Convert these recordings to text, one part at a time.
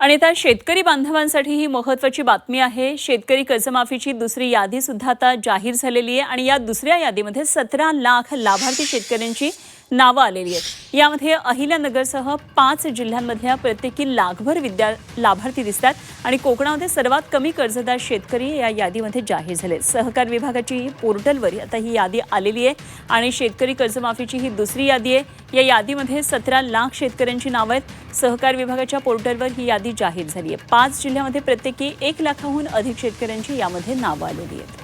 आणि आता शेतकरी बांधवांसाठी ही महत्त्वाची बातमी आहे। शेतकरी कर्जमाफीची दुसरी यादी सुद्धा आता जाहीर झालेली आहे आणि या दुसऱ्या यादीमध्ये 17 लाख लाभार्थी शेतकऱ्यांची नावे आलेली आहेत। यामध्ये अहिल्यानगरसह 5 जिल्ह्यांमधल्या प्रत्येकी लाखभर लाभार्थी दिसतात आणि कोकणामध्ये सर्वात कमी कर्जदार शेतकरी या यादीमध्ये जाहीर झाले। सहकार विभागाची पोर्टलवर आता ही यादी आलेली आहे आणि शेतकरी कर्जमाफीची ही दुसरी यादी आहे। या यादीमध्ये 17 लाख शेतकऱ्यांची नावे आहेत। सहकार विभागाच्या पोर्टलवर ही यादी जाहीर झाली आहे। 5 जिल्ह्यांमध्ये प्रत्येकी 1 लाखाहून अधिक शेतकऱ्यांची यामध्ये नावे आलेली आहेत।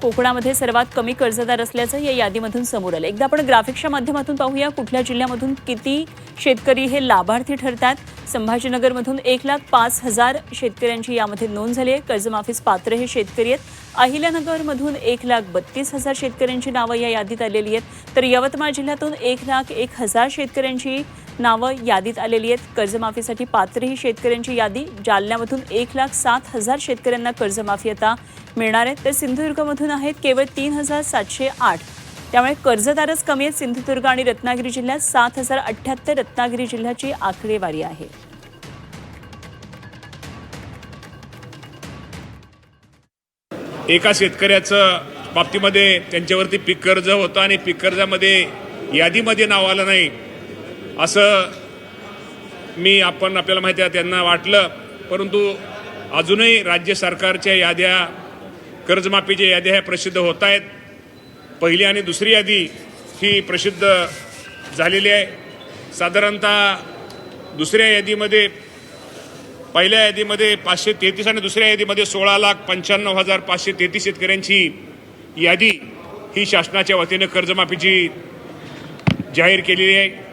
कोकणामध्ये सर्वात कमी कर्जदार असल्याचं या यादीमधून समोर आलं। एकदा आपण ग्राफिक्सच्या माध्यमातून पाहूया कुठल्या जिल्ह्यामधून किती शेतकरी हे लाभार्थी ठरतात। संभाजीनगरमधून 1,05,000 शेतकऱ्यांची यामध्ये नोंद झाली आहे। कर्जमाफीस पात्र हे शेतकरी आहेत। अहिल्यानगरमधून 1,32,000 शेतकऱ्यांची नावे या यादीत आलेली आहेत, तर यवतमाळ जिल्ह्यातून 1,01,000 शेतकऱ्यांची नावे यादीत आलेली आहेत। कर्जमाफीसाठी पात्र ही शेतकऱ्यांची यादी जालन्यामधून 1,07,000 शेतकऱ्यांना कर्जमाफी आता मिळणार आहे, तर सिंधुदुर्गमधून आहेत केवळ 3,708। त्यामुळे कर्जदारच कमी आहेत। सिंधुदुर्ग आणि रत्नागिरी जिल्ह्यात 7,078 रत्नागिरी जिल्ह्याची आकडेवारी आहे। एका शेतकऱ्याचं बाबतीमध्ये त्यांच्यावरती पीक कर्ज होतं आणि पीक कर्जामध्ये यादीमध्ये नाव आलं नाही असं आपल्याला माहिती आहे त्यांना वाटलं, परंतु अजूनही राज्य सरकारच्या याद्या कर्जमाफीच्या याद्या ह्या प्रसिद्ध होत आहेत। पहिली आणि दुसरी यादी ही प्रसिद्ध झालेली आहे। साधारणतः दुसऱ्या यादीमध्ये पहिल्या यादीमध्ये 533 आणि दुसऱ्या यादीमध्ये 16,95,533 शेतकऱ्यांची यादी ही शासनाच्या वतीने कर्जमाफीची जाहीर केलेली आहे।